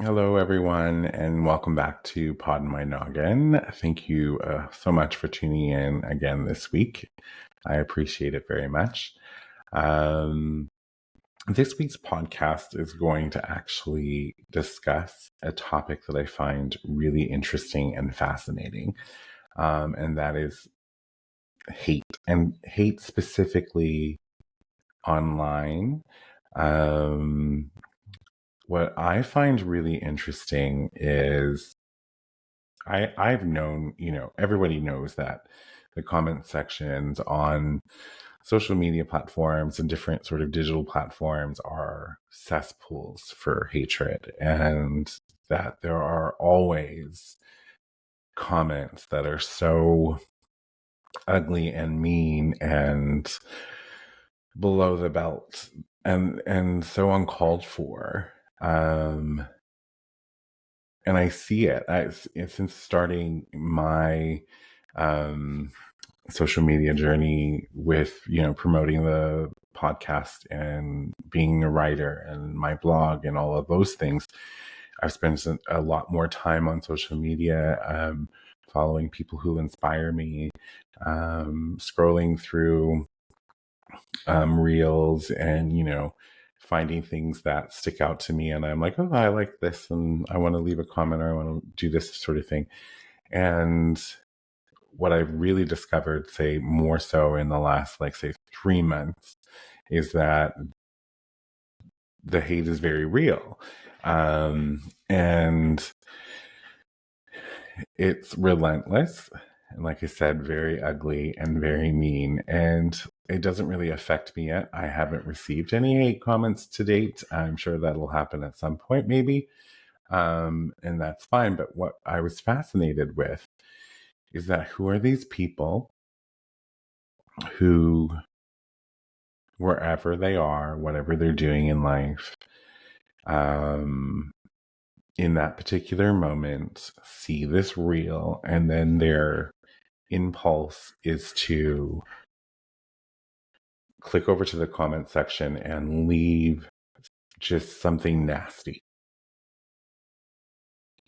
Hello, everyone, and welcome back to Poddin My Noggin. Thank you so much for tuning in again this week. I appreciate it very much. Um, this week's podcast is going to actually discuss a topic that I find really interesting and fascinating, and that is hate, and hate specifically online. Um, what I find really interesting is I've known, everybody knows that the comment sections on social media platforms and different sort of digital platforms are cesspools for hatred, and that there are always comments that are so ugly and mean and below the belt and so uncalled for. And I see it. Since starting my um, social media journey with promoting the podcast and being a writer and my blog and all of those things. I've spent a lot more time on social media, following people who inspire me, scrolling through reels, and finding things that stick out to me, and I'm like, oh, I like this, and I want to leave a comment, or I want to do this sort of thing. And what I've really discovered, say more so in the last, like, say 3 months, is that the hate is very real. And it's relentless. And like I said, very ugly and very mean. And it doesn't really affect me yet. I haven't received any hate comments to date. I'm sure that'll happen at some point, maybe. And that's fine. But what I was fascinated with is that who are these people who, wherever they are, whatever they're doing in life, um, in that particular moment, see this reel, and then their impulse is to click over to the comment section and leave just something nasty.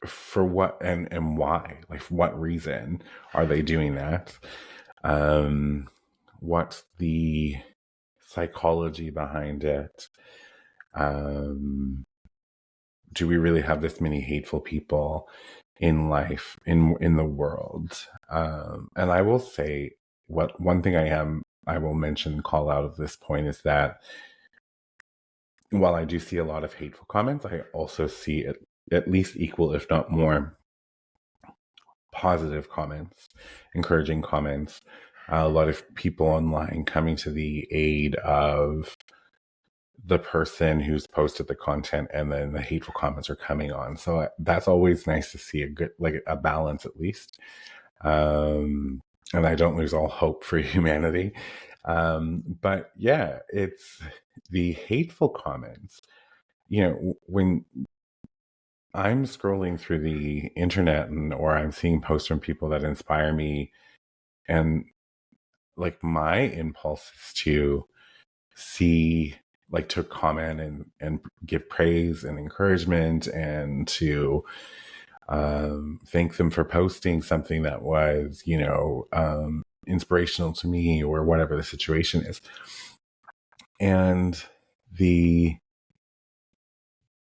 For what and why? Like, for what reason are they doing that? What's the psychology behind it? Do we really have this many hateful people in life, in the world? And I will say, what one thing I will mention, call out at this point, is that while I do see a lot of hateful comments, I also see at least equal, if not more, positive comments, encouraging comments. A lot of people online coming to the aid of the person who's posted the content, and then the hateful comments are coming on. So that's always nice to see, a good, like, a balance at least. And I don't lose all hope for humanity. But yeah, it's the hateful comments. When I'm scrolling through the internet, or I'm seeing posts from people that inspire me, and like, my impulse is to see, like, to comment and give praise and encouragement, and to thank them for posting something that was, inspirational to me, or whatever the situation is. And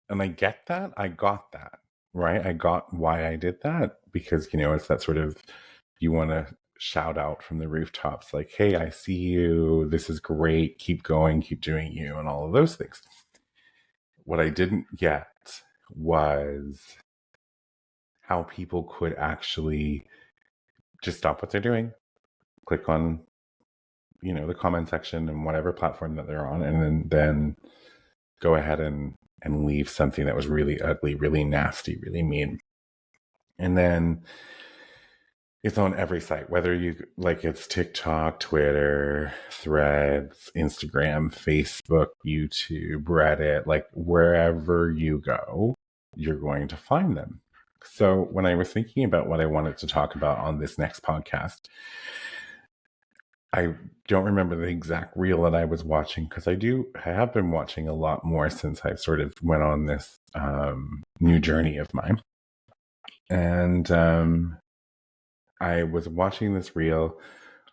I get that. I got that, right? I got why I did that, because, it's that sort of, you want to shout out from the rooftops, like, hey, I see you. This is great. Keep going, keep doing you, and all of those things. What I didn't get was how people could actually just stop what they're doing, click on, the comment section and whatever platform that they're on, and then go ahead and leave something that was really ugly, really nasty, really mean. And then it's on every site, whether it's TikTok, Twitter, Threads, Instagram, Facebook, YouTube, Reddit, like, wherever you go, you're going to find them. So when I was thinking about what I wanted to talk about on this next podcast, I don't remember the exact reel that I was watching because I have been watching a lot more since I sort of went on this new journey of mine. And I was watching this reel.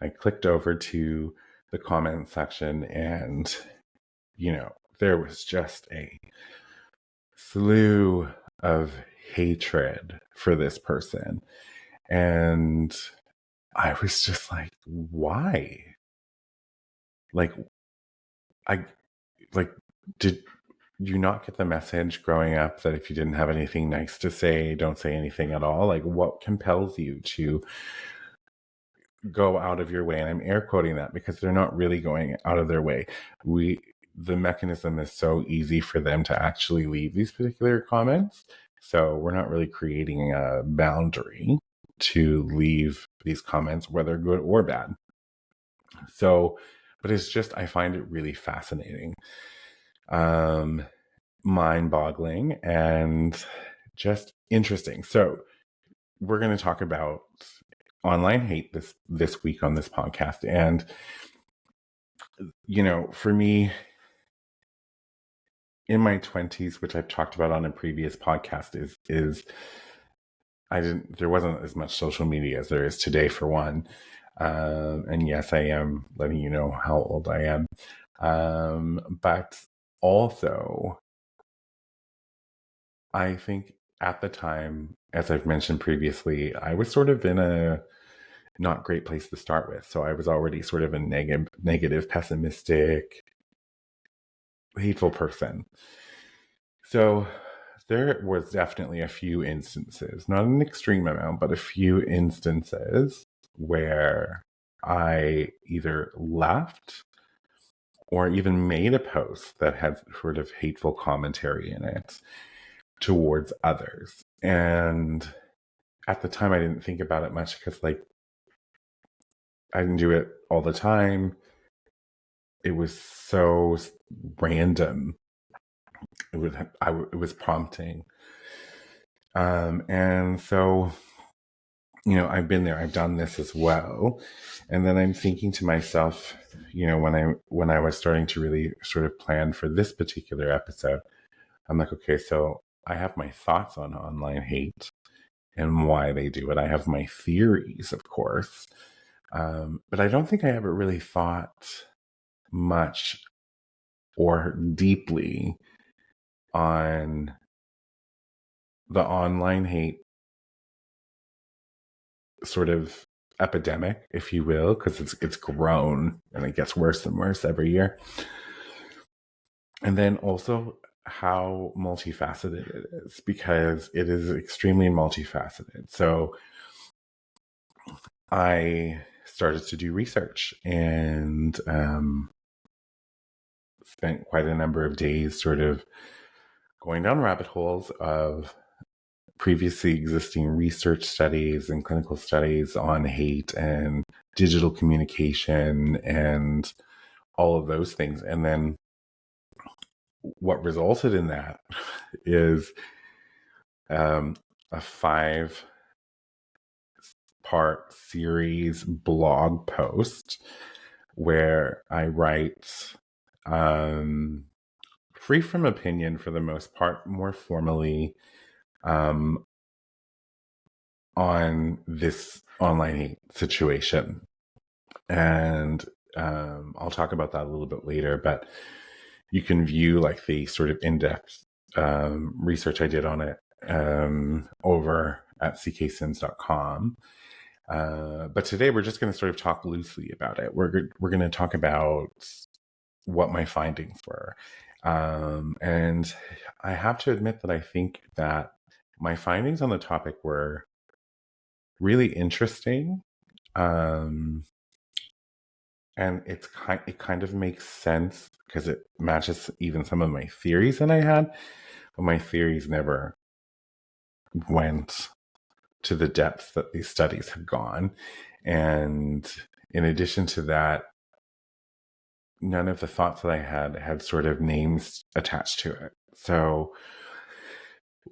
I clicked over to the comment section, and, there was just a slew of hatred for this person. And I was just like, why? Like, I, like, did you not get the message growing up that if you didn't have anything nice to say, don't say anything at all? Like, what compels you to go out of your way? And I'm air quoting that because they're not really going out of their way. The mechanism is so easy for them to actually leave these particular comments. So we're not really creating a boundary to leave these comments, whether good or bad. So, but it's just, I find it really fascinating, mind boggling, and just interesting. So we're going to talk about online hate this week on this podcast. And, for me, in my 20s, which I've talked about on a previous podcast, is there wasn't as much social media as there is today, for one. And yes, I am letting you know how old I am. But also, I think at the time, as I've mentioned previously, I was sort of in a not great place to start with. So I was already sort of a negative, pessimistic, hateful person. So there was definitely a few instances, not an extreme amount, but a few instances where I either left or even made a post that had sort of hateful commentary in it towards others. And at the time, I didn't think about it much because, I didn't do it all the time. It was so random. It was prompting. And so, I've been there, I've done this as well. And then I'm thinking to myself, when I was starting to really sort of plan for this particular episode, I'm like, okay, so I have my thoughts on online hate and why they do it. I have my theories, of course. But I don't think I ever really thought much or deeply on the online hate sort of epidemic, if you will, because it's grown and it gets worse and worse every year. And then also how multifaceted it is, because it is extremely multifaceted. So I started to do research and spent quite a number of days sort of going down rabbit holes of previously existing research studies and clinical studies on hate and digital communication and all of those things. And then what resulted in that is a 5-part series blog post where I write free from opinion for the most part, more formally, on this online hate situation. And I'll talk about that a little bit later, but you can view the sort of in-depth research I did on it over at cksims.com. But today we're just going to sort of talk loosely about it. We're going to talk about what my findings were. And I have to admit that I think that my findings on the topic were really interesting. And it kind of makes sense because it matches even some of my theories that I had, but my theories never went to the depths that these studies had gone. And in addition to that, none of the thoughts that I had sort of names attached to it. So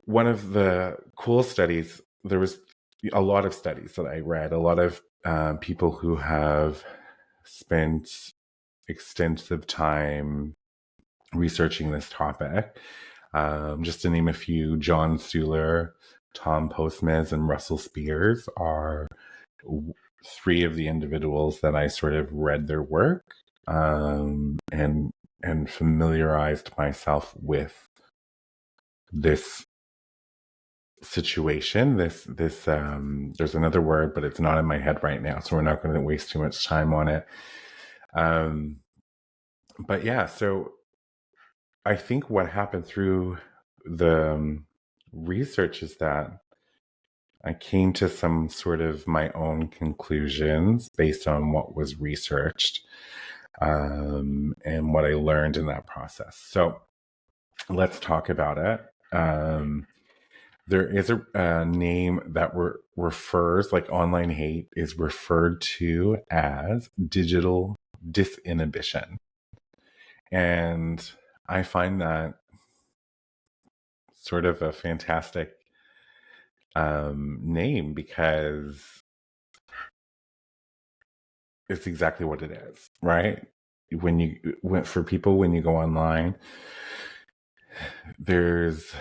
one of the cool studies, there was a lot of studies that I read, a lot of people who have spent extensive time researching this topic. Just to name a few, John Suler, Tom Postmes, and Russell Spears are three of the individuals that I sort of read their work and familiarized myself with this situation. This there's another word, but it's not in my head right now, so we're not going to waste too much time on it. But yeah, so I think what happened through the research is that I came to some sort of my own conclusions based on what was researched and what I learned in that process. So let's talk about it. There is a name that refers, like online hate is referred to as digital disinhibition. And I find that sort of a fantastic name because it's exactly what it is, right? When you go online, there's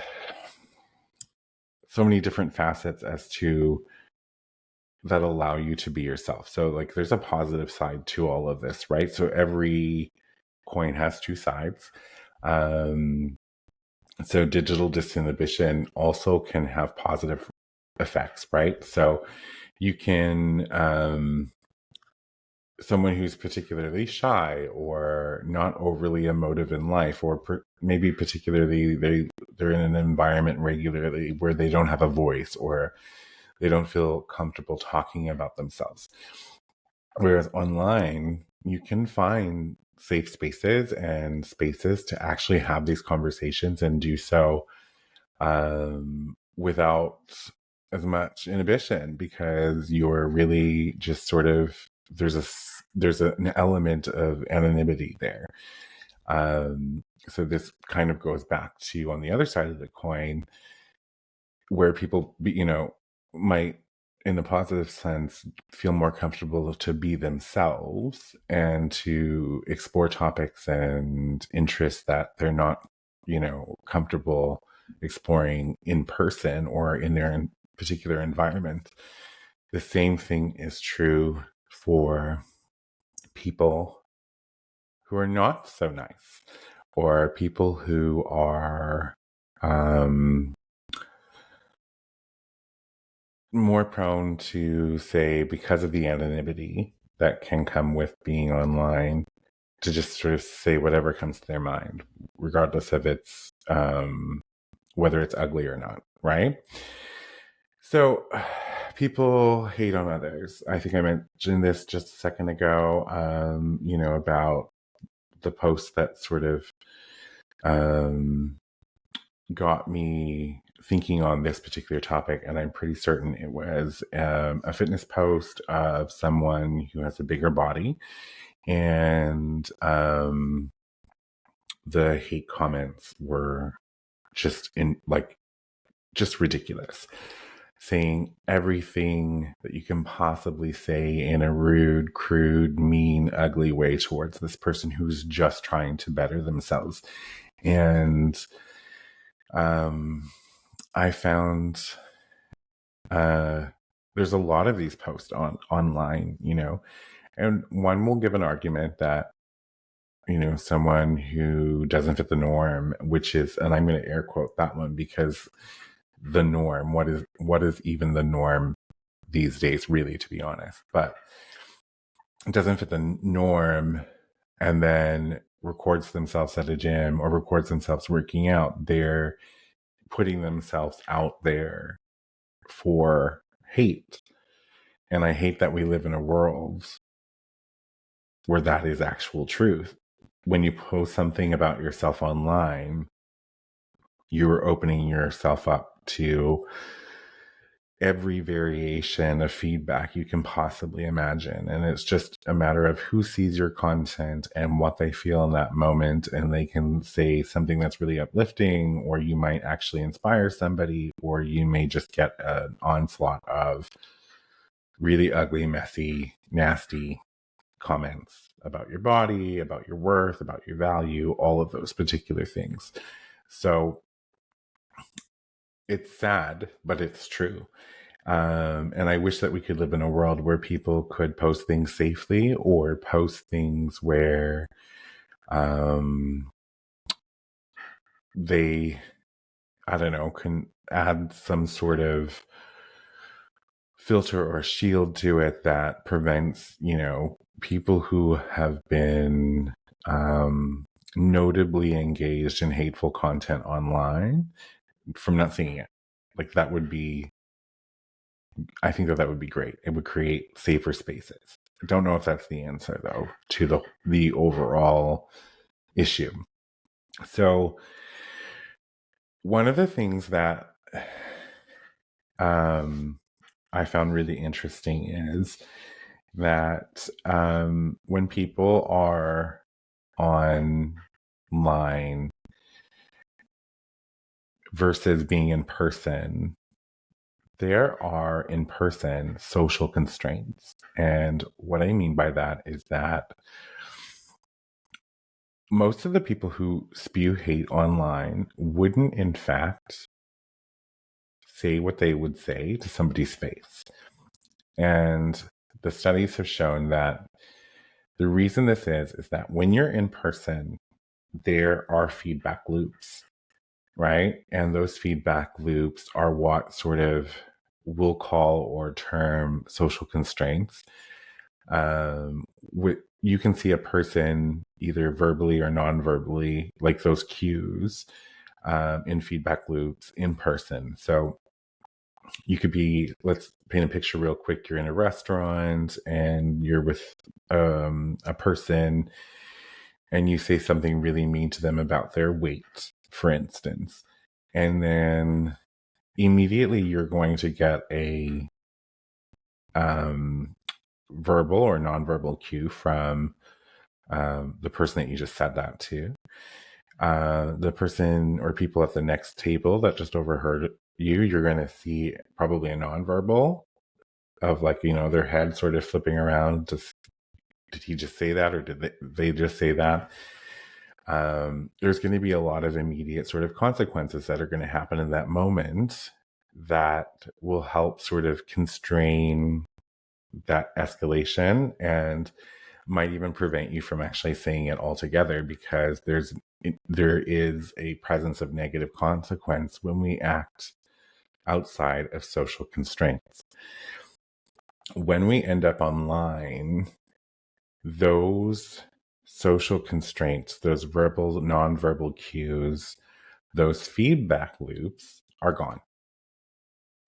so many different facets as to that allow you to be yourself. So like there's a positive side to all of this, right? So every coin has two sides. So digital disinhibition also can have positive effects, right? So you can someone who's particularly shy or not overly emotive in life, or maybe particularly they're in an environment regularly where they don't have a voice or they don't feel comfortable talking about themselves. Whereas online, you can find safe spaces and spaces to actually have these conversations and do so without as much inhibition, because you're really just sort of there's an element of anonymity there. So this kind of goes back to, on the other side of the coin, where people might, in the positive sense, feel more comfortable to be themselves and to explore topics and interests that they're not comfortable exploring in person or in their particular environment. The same thing is true for people who are not so nice, or people who are more prone to, say, because of the anonymity that can come with being online, to just sort of say whatever comes to their mind, regardless of its whether it's ugly or not, right? So people hate on others. I think I mentioned this just a second ago, about the post that sort of got me thinking on this particular topic. And I'm pretty certain it was a fitness post of someone who has a bigger body. And the hate comments were just ridiculous, saying everything that you can possibly say in a rude, crude, mean, ugly way towards this person who's just trying to better themselves. And I found there's a lot of these posts online, and one will give an argument that, someone who doesn't fit the norm, which is, and I'm going to air quote that one, because the norm, what is even the norm these days, really, to be honest, but it doesn't fit the norm, and then records themselves at a gym or records themselves working out. They're putting themselves out there for hate. And I hate that we live in a world where that is actual truth. When you post something about yourself online, you're opening yourself up to every variation of feedback you can possibly imagine. And it's just a matter of who sees your content and what they feel in that moment. And they can say something that's really uplifting, or you might actually inspire somebody, or you may just get an onslaught of really ugly, messy, nasty comments about your body, about your worth, about your value, all of those particular things. So it's sad, but it's true. And I wish that we could live in a world where people could post things safely, or post things where they, I don't know, can add some sort of filter or shield to it that prevents, people who have been notably engaged in hateful content online from not seeing it. Like, that would be, I think that would be great. It would create safer spaces. I don't know if that's the answer, though, to the overall issue. So one of the things that I found really interesting is that when people are online versus being in person, there are in person social constraints. And what I mean by that is that most of the people who spew hate online wouldn't, in fact, say what they would say to somebody's face. And the studies have shown that the reason this is that when you're in person, there are feedback loops, right? And those feedback loops are what sort of we'll call or term social constraints. You can see a person either verbally or non-verbally, like those cues in feedback loops in person. So you could be, let's paint a picture real quick. You're in a restaurant and you're with a person, and you say something really mean to them about their weight, for instance. And then immediately you're going to get a verbal or nonverbal cue from the person that you just said that to. The person or people at the next table that just overheard you, you're going to see probably a nonverbal of, like, their head sort of flipping around. Did he just say that, or did they just say that? There's going to be a lot of immediate sort of consequences that are going to happen in that moment that will help sort of constrain that escalation, and might even prevent you from actually saying it altogether, because there is a presence of negative consequence when we act outside of social constraints. When we end up online, those social constraints, those verbal, nonverbal cues, those feedback loops are gone,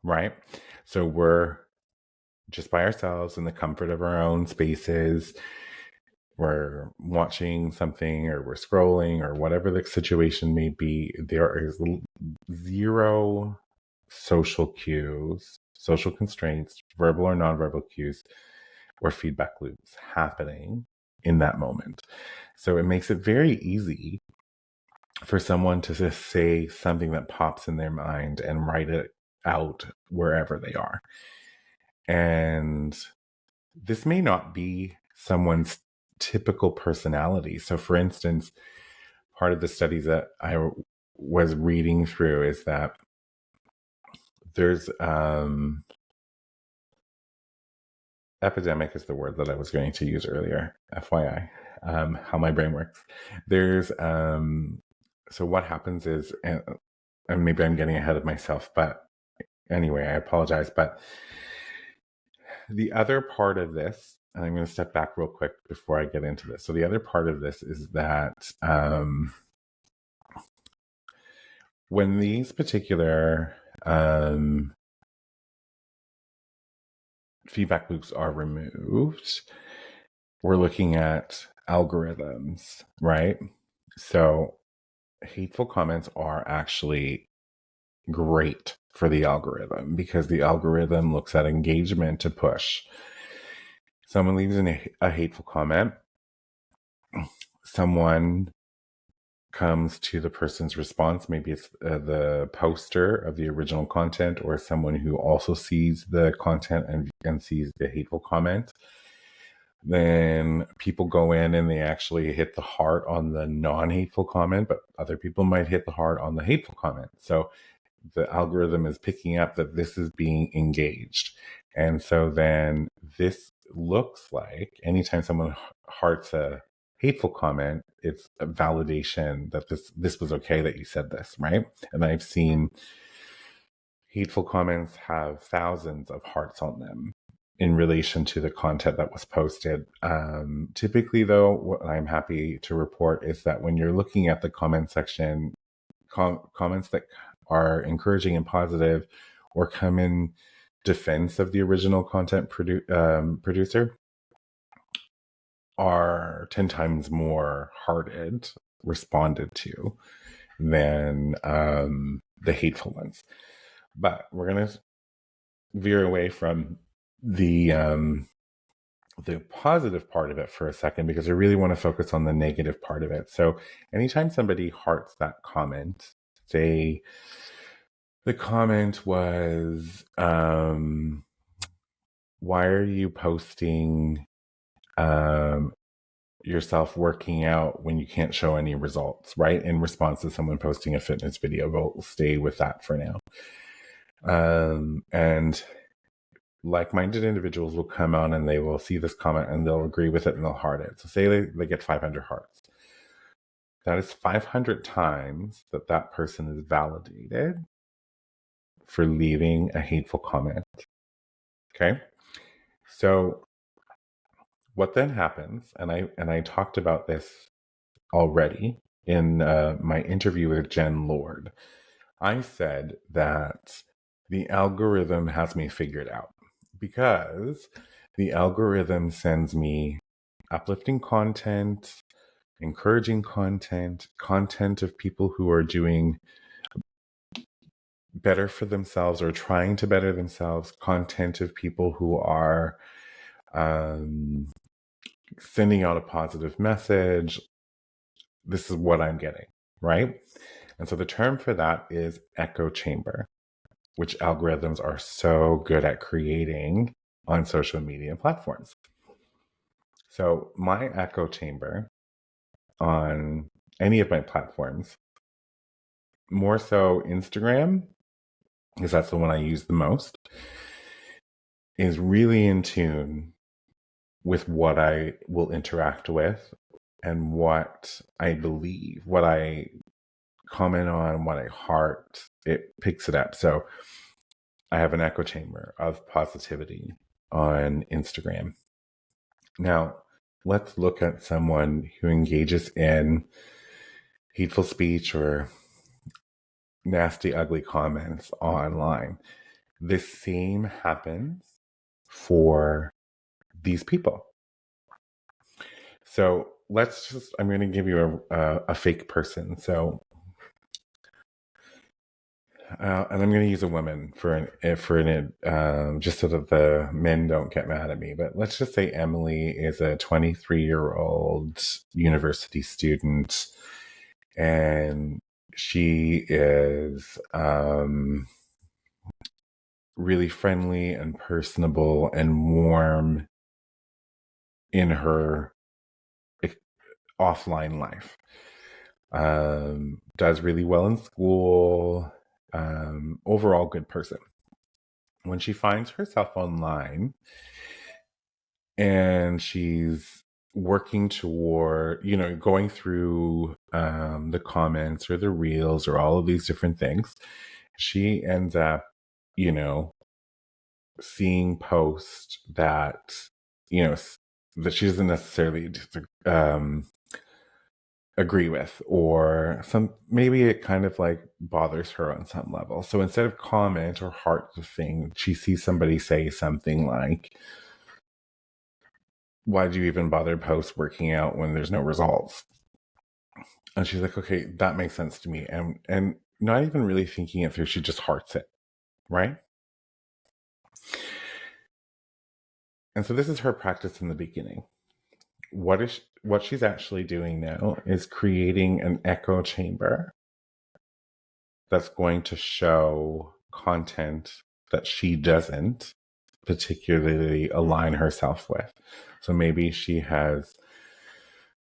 right? So we're just by ourselves in the comfort of our own spaces. We're watching something, or we're scrolling, or whatever the situation may be. There is zero social cues, social constraints, verbal or nonverbal cues, or feedback loops happening in that moment. So it makes it very easy for someone to just say something that pops in their mind and write it out wherever they are. And this may not be someone's typical personality. So, for instance, part of the studies that I was reading through is that there's epidemic is the word that I was going to use earlier, FYI, how my brain works. There's so what happens is, and maybe I'm getting ahead of myself, but anyway, I apologize. But the other part of this, and I'm going to step back real quick before I get into this. So the other part of this is that when these particular feedback loops are removed, we're looking at algorithms, right? So hateful comments are actually great for the algorithm, because the algorithm looks at engagement to push. Someone leaves a hateful comment, someone comes to the person's response. Maybe it's the poster of the original content, or someone who also sees the content and sees the hateful comment. Then people go in and they actually hit the heart on the non-hateful comment, but other people might hit the heart on the hateful comment. So the algorithm is picking up that this is being engaged. And so then this looks like anytime someone hearts a hateful comment, it's a validation that this was okay that you said this, right? And I've seen hateful comments have thousands of hearts on them in relation to the content that was posted. Typically, though, what I'm happy to report is that when you're looking at the comment section, comments that are encouraging and positive or come in defense of the original content producer are 10 times more hearted, responded to than the hateful ones. But we're going to veer away from the positive part of it for a second because I really want to focus on the negative part of it. So anytime somebody hearts that comment, say the comment was, why are you posting yourself working out when you can't show any results, right? In response to someone posting a fitness video, we'll stay with that for now. And like-minded individuals will come on and they will see this comment and they'll agree with it and they'll heart it. So say they get 500 hearts. That is 500 times that person is validated for leaving a hateful comment. Okay? So what then happens, and I talked about this already in my interview with Jen Lord. I said that the algorithm has me figured out because the algorithm sends me uplifting content, encouraging content, content of people who are doing better for themselves or trying to better themselves, content of people who are sending out a positive message. This is what I'm getting, right? And so the term for that is echo chamber, which algorithms are so good at creating on social media platforms. So my echo chamber on any of my platforms, more so Instagram, because that's the one I use the most, is really in tune with what I will interact with and what I believe, what I comment on, what I heart, it picks it up. So I have an echo chamber of positivity on Instagram. Now, let's look at someone who engages in hateful speech or nasty, ugly comments online. The same happens for these people. So I'm going to give you a fake person. So, and I'm going to use a woman just so that the men don't get mad at me. But let's just say Emily is a 23-year-old university student, and she is really friendly and personable and warm in her offline life. Does really well in school. Overall good person. When she finds herself online and she's working toward, going through the comments or the reels or all of these different things, she ends up, seeing posts that, that she doesn't necessarily agree with, or maybe it kind of like bothers her on some level. So instead of comment or heart the thing, she sees somebody say something like, why do you even bother post working out when there's no results? And she's like, okay, that makes sense to me. And not even really thinking it through, she just hearts it, right? And so this is her practice in the beginning. What she's actually doing now is creating an echo chamber that's going to show content that she doesn't particularly align herself with. So maybe she has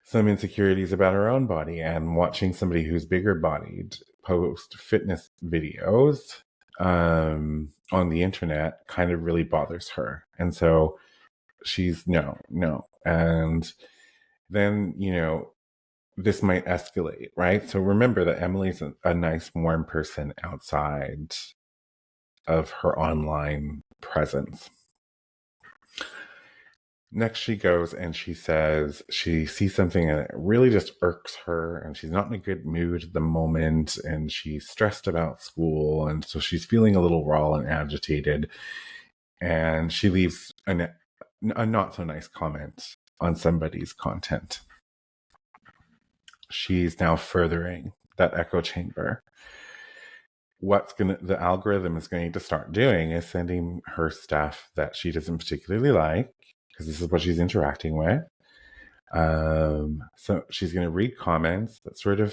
some insecurities about her own body, and watching somebody who's bigger bodied post fitness videos on the internet kind of really bothers her. And so she's no. And then, this might escalate, right? So remember that Emily's a nice, warm person outside of her online presence. Next, she goes and she says she sees something and it really just irks her, and she's not in a good mood at the moment, and she's stressed about school, and so she's feeling a little raw and agitated, and she leaves a not so nice comment on somebody's content. She's now furthering that echo chamber. The algorithm is going to start doing is sending her stuff that she doesn't particularly like, because this is what she's interacting with. So she's going to read comments that sort of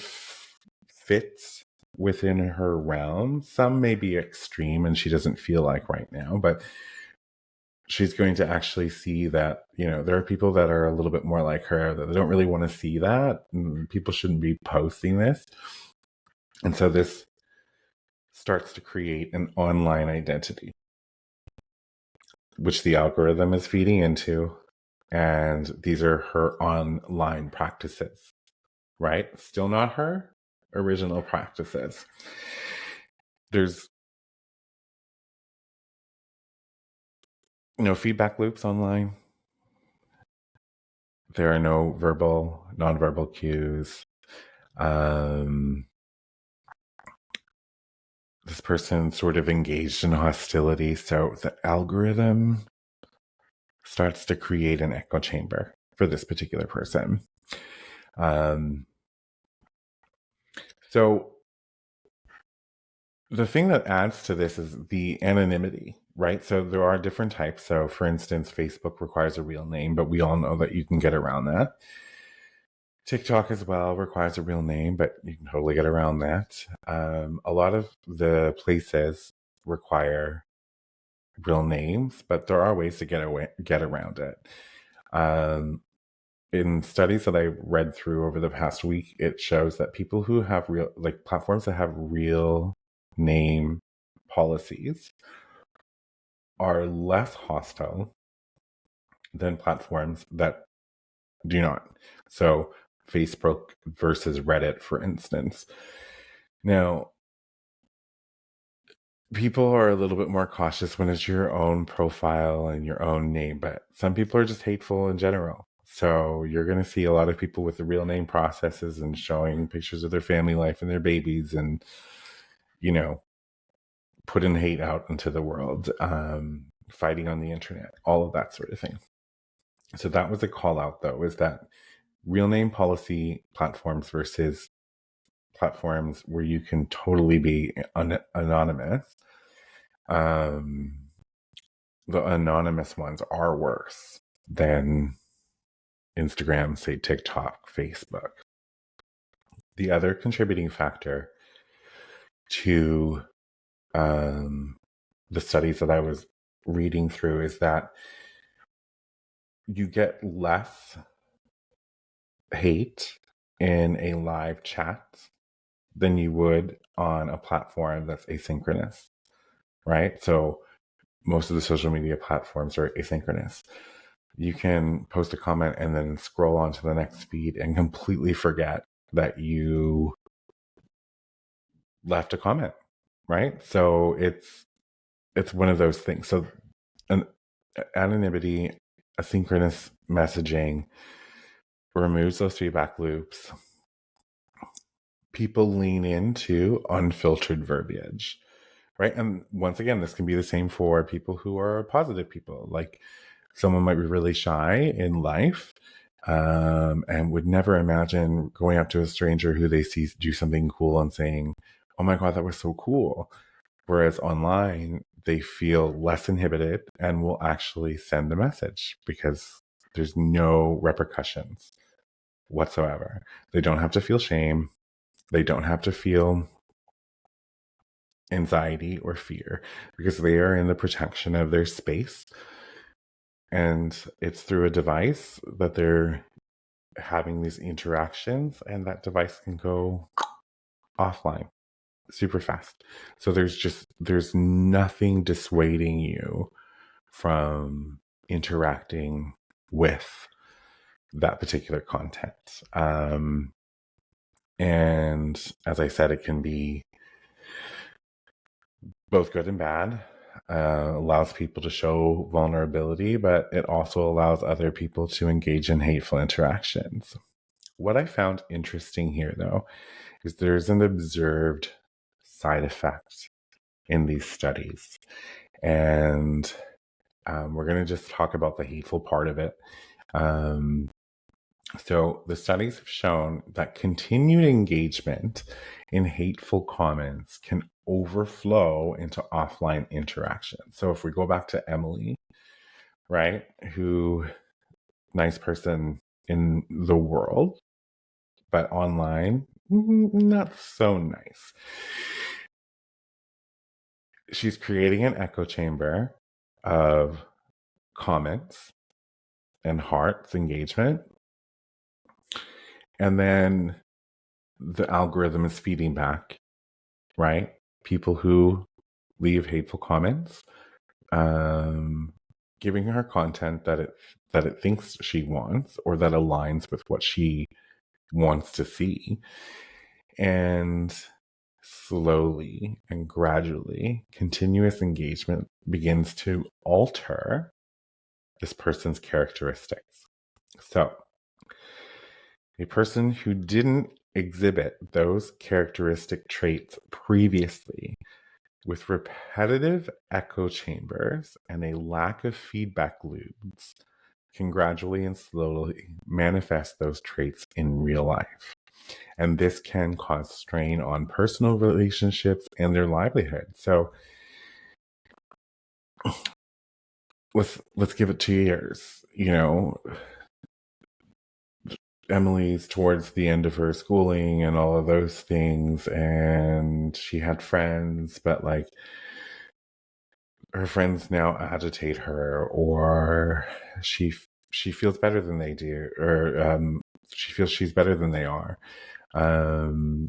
fits within her realm. Some may be extreme and she doesn't feel like right now, but she's going to actually see that, there are people that are a little bit more like her, that they don't really want to see that. And people shouldn't be posting this. And so this starts to create an online identity, which the algorithm is feeding into. And these are her online practices, right? Still not her original practices. There's no feedback loops online. There are no nonverbal cues. This person sort of engaged in hostility. So the algorithm starts to create an echo chamber for this particular person. So the thing that adds to this is the anonymity, right? So there are different types. So for instance, Facebook requires a real name, but we all know that you can get around that. TikTok as well requires a real name, but you can totally get around that. A lot of the places require real names, but there are ways to get around it. In studies that I read through over the past week, it shows that people who have platforms that have real name policies are less hostile than platforms that do not. So Facebook versus Reddit, for instance. Now, people are a little bit more cautious when it's your own profile and your own name, but some people are just hateful in general. So you're going to see a lot of people with the real name processes and showing pictures of their family life and their babies and, putting hate out into the world, fighting on the internet, all of that sort of thing. So that was a call out, though, is that real name policy platforms versus platforms where you can totally be anonymous. The anonymous ones are worse than Instagram, say TikTok, Facebook. The other contributing factor to the studies that I was reading through is that you get less hate in a live chat than you would on a platform that's asynchronous, right? So most of the social media platforms are asynchronous. You can post a comment and then scroll on to the next feed and completely forget that you left a comment, right? So it's one of those things. So anonymity, asynchronous messaging removes those feedback loops. People lean into unfiltered verbiage, right? And once again, this can be the same for people who are positive people. Like someone might be really shy in life and would never imagine going up to a stranger who they see do something cool and saying, "Oh my God, that was so cool." Whereas online, they feel less inhibited and will actually send a message because there's no repercussions whatsoever. They don't have to feel shame. They don't have to feel anxiety or fear, because they are in the protection of their space, and it's through a device that they're having these interactions, and that device can go offline super fast. So there's nothing dissuading you from interacting with that particular content. And as I said, it can be both good and bad. Allows people to show vulnerability, but it also allows other people to engage in hateful interactions. What I found interesting here, though, is there's an observed side effect in these studies. And we're going to just talk about the hateful part of it. So the studies have shown that continued engagement in hateful comments can overflow into offline interaction. So if we go back to Emily, right, who nice person in the world, but online, not so nice. She's creating an echo chamber of comments and hearts engagement. And then the algorithm is feeding back, right? People who leave hateful comments, giving her content that it thinks she wants or that aligns with what she wants to see. And slowly and gradually, continuous engagement begins to alter this person's characteristics. So, a person who didn't exhibit those characteristic traits previously, with repetitive echo chambers and a lack of feedback loops, can gradually and slowly manifest those traits in real life. And this can cause strain on personal relationships and their livelihood. So let's give it 2 years. You know, Emily's towards the end of her schooling and all of those things, and she had friends, but like her friends now agitate her, or she feels better than they do, or she feels she's better than they are. You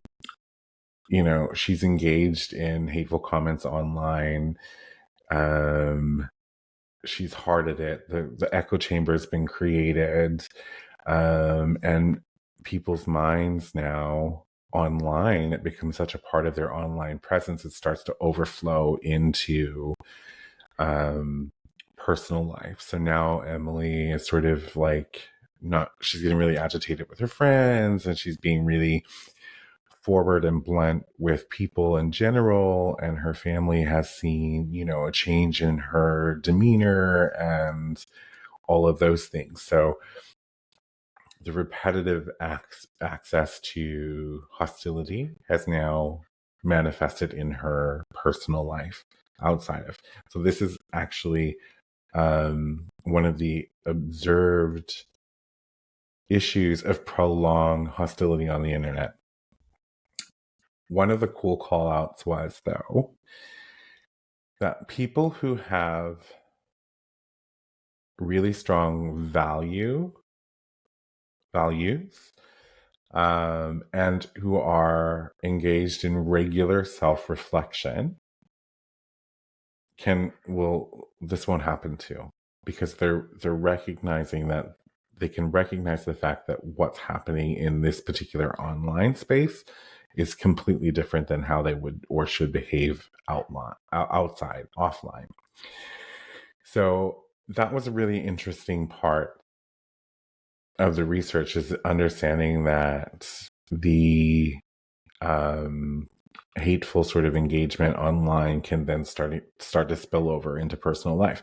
know, she's engaged in hateful comments online. She's hearted it. The echo chamber has been created. And people's minds now online, it becomes such a part of their online presence, it starts to overflow into personal life. So now Emily is sort of like she's getting really agitated with her friends, and she's being really forward and blunt with people in general, and her family has seen, you know, a change in her demeanor and all of those things. So the repetitive access to hostility has now manifested in her personal life outside of. So this is actually one of the observed issues of prolonged hostility on the internet. One of the cool call outs was, though, that people who have really strong values, and who are engaged in regular self-reflection this won't happen to, because they're recognizing that they can recognize the fact that what's happening in this particular online space is completely different than how they would or should behave outside, offline. So that was a really interesting part of the research, is understanding that the hateful sort of engagement online can then start to spill over into personal life.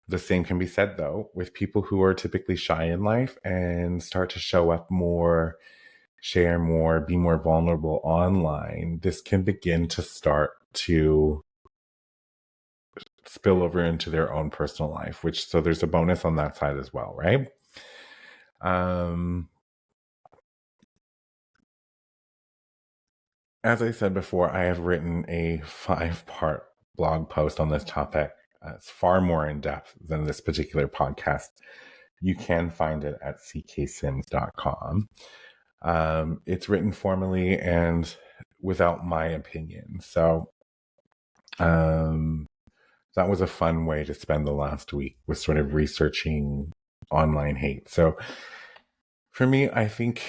The same can be said, though, with people who are typically shy in life and start to show up more, share more, be more vulnerable online. This can begin to start to spill over into their own personal life, so there's a bonus on that side as well, right? as I said before, I have written a 5-part blog post on this topic. It's far more in depth than this particular podcast. You can find it at cksims.com. It's written formally and without my opinion. So that was a fun way to spend the last week, was sort of researching online hate. So for me, I think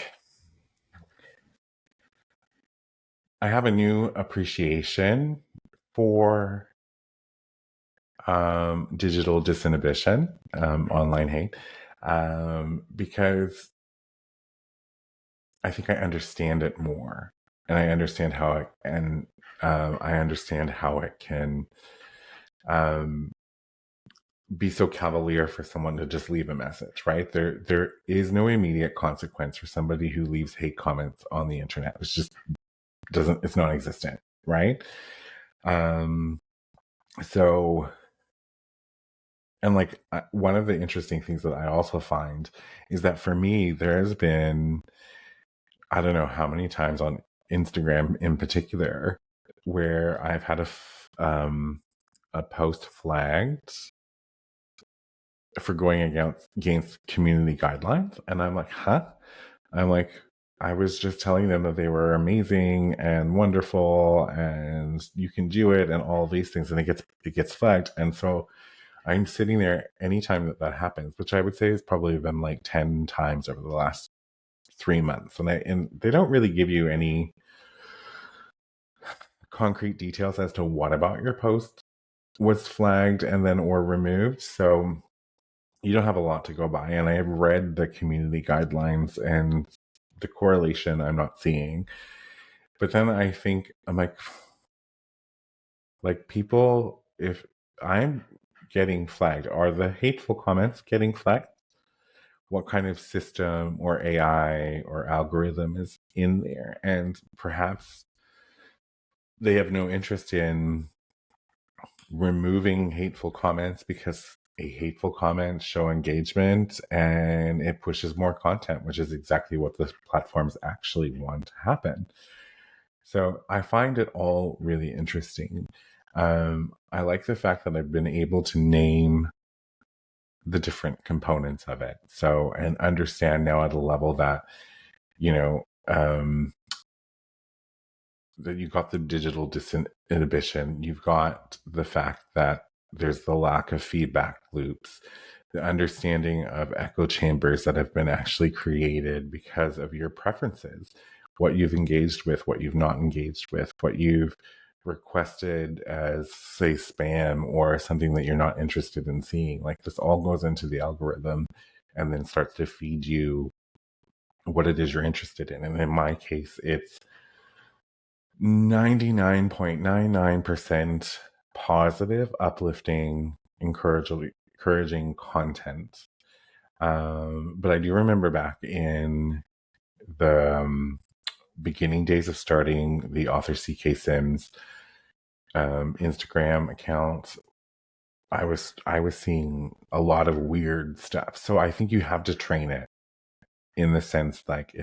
I have a new appreciation for digital disinhibition, online hate, because I think I understand it more, and I understand how it, and I understand how it can um, be so cavalier for someone to just leave a message. Right there is no immediate consequence for somebody who leaves hate comments on the internet. It's just doesn't. It's non-existent. Right. Um, so And like one of the interesting things that I also find is that for me, there has been, I don't know how many times on Instagram in particular, where I've had a post flagged for going against community guidelines. And I'm like, huh? I'm like, I was just telling them that they were amazing and wonderful and you can do it and all these things. And it gets flagged. And so I'm sitting there anytime that happens, which I would say has probably been like 10 times over the last 3 months. And they don't really give you any concrete details as to what about your post was flagged and then or removed. So you don't have a lot to go by. And I have read the community guidelines and the correlation I'm not seeing. But then I think I'm like people, if I'm getting flagged, are the hateful comments getting flagged? What kind of system or AI or algorithm is in there? And perhaps they have no interest in removing hateful comments because a hateful comment show engagement and it pushes more content, which is exactly what the platforms actually want to happen. So I find it all really interesting. I like the fact that I've been able to name the different components of it. So, and understand now at a level that, you know, that you've got the digital disinhibition, you've got the fact that there's the lack of feedback loops, the understanding of echo chambers that have been actually created because of your preferences, what you've engaged with, what you've not engaged with, what you've requested as, say, spam or something that you're not interested in seeing. Like this all goes into the algorithm and then starts to feed you what it is you're interested in. And in my case, it's 99.99% positive, uplifting, encouraging content. But I do remember back in the beginning days of starting the author CK Sims Instagram account, I was seeing a lot of weird stuff. So I think you have to train it in the sense like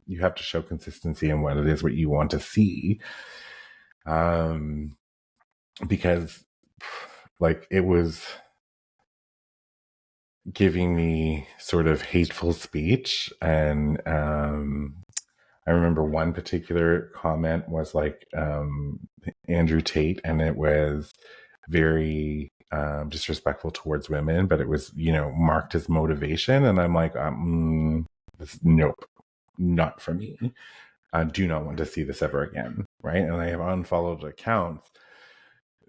you have to show consistency in what it is what you want to see. Because like it was giving me sort of hateful speech. And I remember one particular comment was like Andrew Tate, and it was very disrespectful towards women, but it was, marked as motivation. And I'm like, nope, not for me. I do not want to see this ever again. Right. And I have unfollowed accounts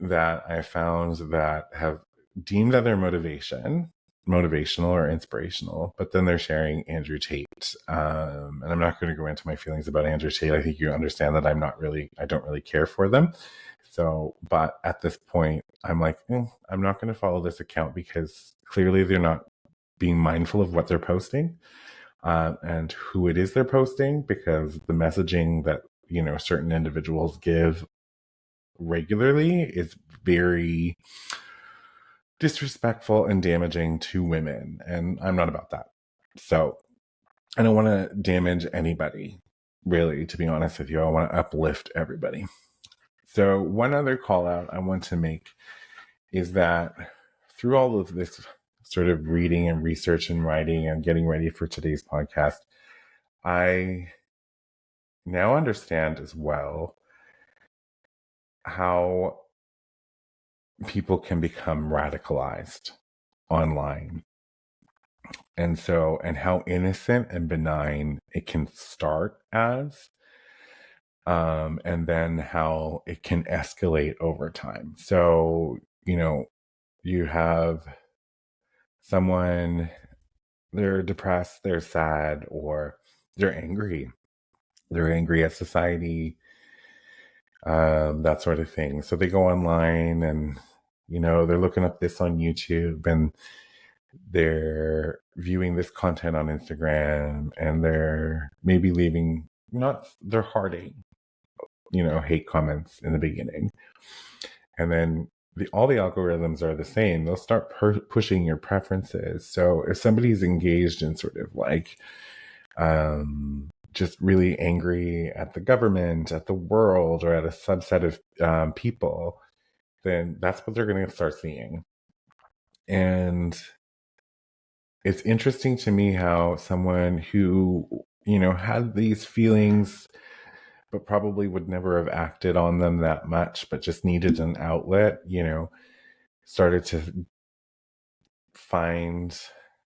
that I found that have deemed that they're motivational or inspirational, but then they're sharing Andrew Tate. And I'm not going to go into my feelings about Andrew Tate. I think you understand that I don't really care for them. So, but at this point, I'm like, I'm not going to follow this account because clearly they're not being mindful of what they're posting and who it is they're posting, because the messaging that, certain individuals give regularly is very disrespectful and damaging to women. And I'm not about that. So I don't want to damage anybody. really, to be honest with you. I want to uplift everybody. So one other call out I want to make is that through all of this sort of reading and research and writing and getting ready for today's podcast, I now understand as well how people can become radicalized online. And so, and how innocent and benign it can start as, and then how it can escalate over time. So, you have someone, they're depressed, they're sad, or they're angry. They're angry at society, that sort of thing. So they go online and, they're looking up this on YouTube and they're viewing this content on Instagram and they're maybe leaving, not, they're hearting, hate comments in the beginning. And then all the algorithms are the same. They'll start pushing your preferences. So if somebody's engaged in sort of like just really angry at the government, at the world, or at a subset of people, then that's what they're going to start seeing. And it's interesting to me how someone who, had these feelings but probably would never have acted on them that much, but just needed an outlet, started to find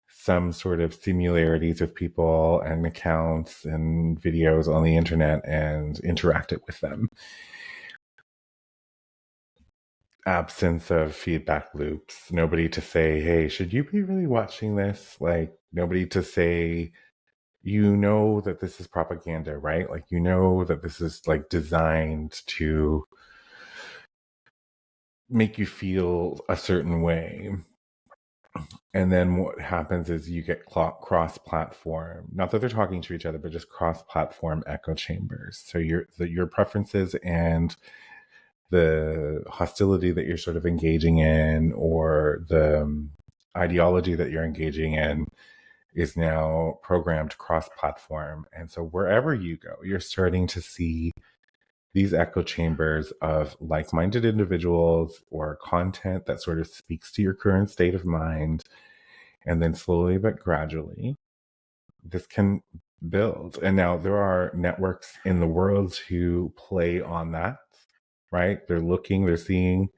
some sort of similarities with people and accounts and videos on the internet and interacted with them. Absence of feedback loops, nobody to say, hey, should you be really watching this? Like, nobody to say, that this is propaganda, right? Like, that this is like designed to make you feel a certain way. And then what happens is you get cross-platform, not that they're talking to each other, but just cross-platform echo chambers. So your preferences and the hostility that you're sort of engaging in, or the ideology that you're engaging in, is now programmed cross-platform. And so wherever you go, you're starting to see these echo chambers of like-minded individuals or content that sort of speaks to your current state of mind. And then slowly but gradually, this can build. And now there are networks in the world who play on that, right? They're seeing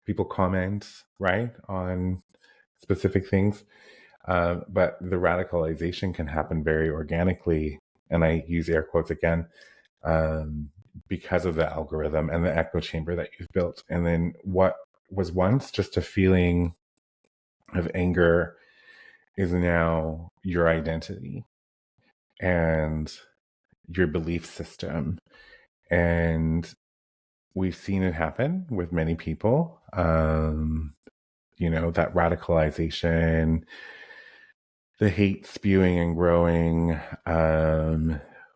people comment, right, on specific things. But the radicalization can happen very organically. And I use air quotes again, because of the algorithm and the echo chamber that you've built. And then what was once just a feeling of anger is now your identity and your belief system. And we've seen it happen with many people. That radicalization, the hate spewing and growing.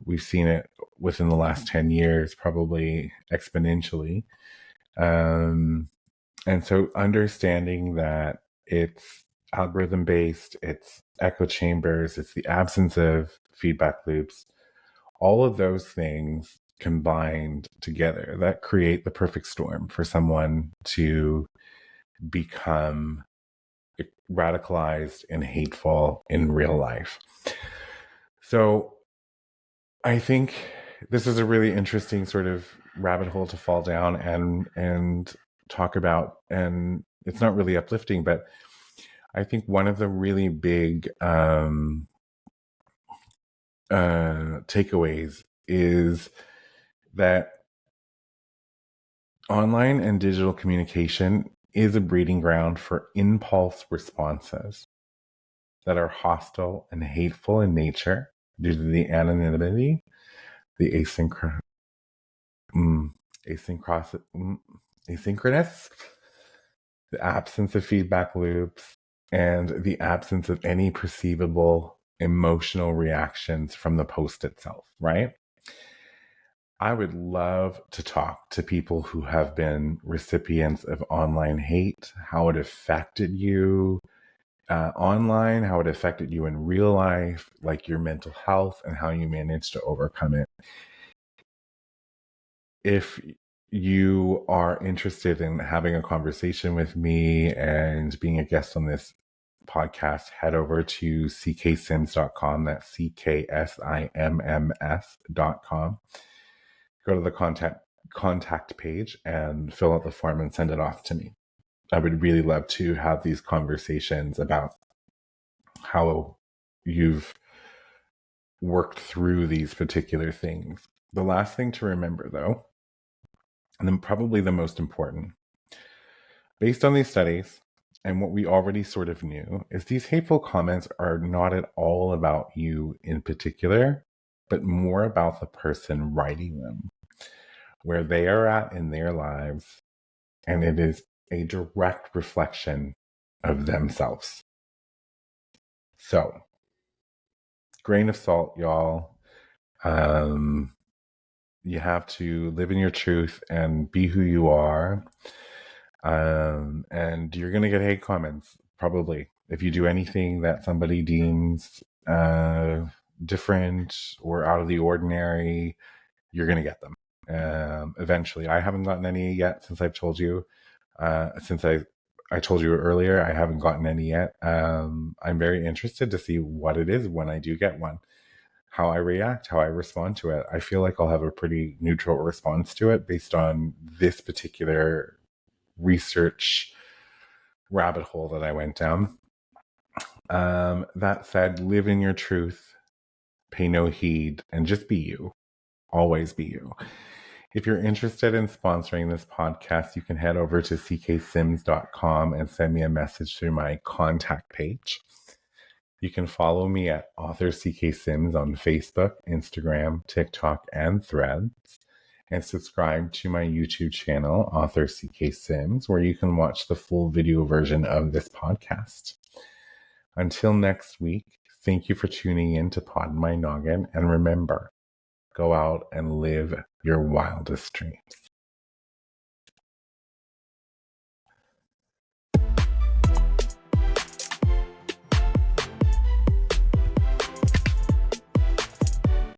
We've seen it within the last 10 years, probably exponentially. And so understanding that it's algorithm based, it's echo chambers, it's the absence of feedback loops, all of those things combined together that create the perfect storm for someone to become radicalized and hateful in real life. So I think this is a really interesting sort of rabbit hole to fall down and talk about. And it's not really uplifting, but I think one of the really big takeaways is that online and digital communication is a breeding ground for impulse responses that are hostile and hateful in nature due to the anonymity, the asynchronous, the absence of feedback loops, and the absence of any perceivable emotional reactions from the post itself, right? I would love to talk to people who have been recipients of online hate, how it affected you, online, how it affected you in real life, like your mental health and how you managed to overcome it. If you are interested in having a conversation with me and being a guest on this podcast, head over to cksimms.com. That's cksimms.com. Go to the contact page and fill out the form and send it off to me. I would really love to have these conversations about how you've worked through these particular things. The last thing to remember, though, and then probably the most important, based on these studies and what we already sort of knew, is these hateful comments are not at all about you in particular, but more about the person writing them, where they are at in their lives, and it is a direct reflection of themselves. So, grain of salt, y'all. You have to live in your truth and be who you are. And you're going to get hate comments, probably. If you do anything that somebody deems different or out of the ordinary, you're going to get them. Eventually. I haven't gotten any yet since I've told you. Since I told you earlier, I haven't gotten any yet. I'm very interested to see what it is when I do get one, how I react, how I respond to it. I feel like I'll have a pretty neutral response to it based on this particular research rabbit hole that I went down. That said, live in your truth, pay no heed, and just be you. Always be you. If you're interested in sponsoring this podcast, you can head over to cksimms.com and send me a message through my contact page. You can follow me at author CK Simms on Facebook, Instagram, TikTok, and Threads, and subscribe to my YouTube channel, Author CK Simms, where you can watch the full video version of this podcast. Until next week, thank you for tuning in to Poddin My Noggin, and remember, go out and live your wildest dreams.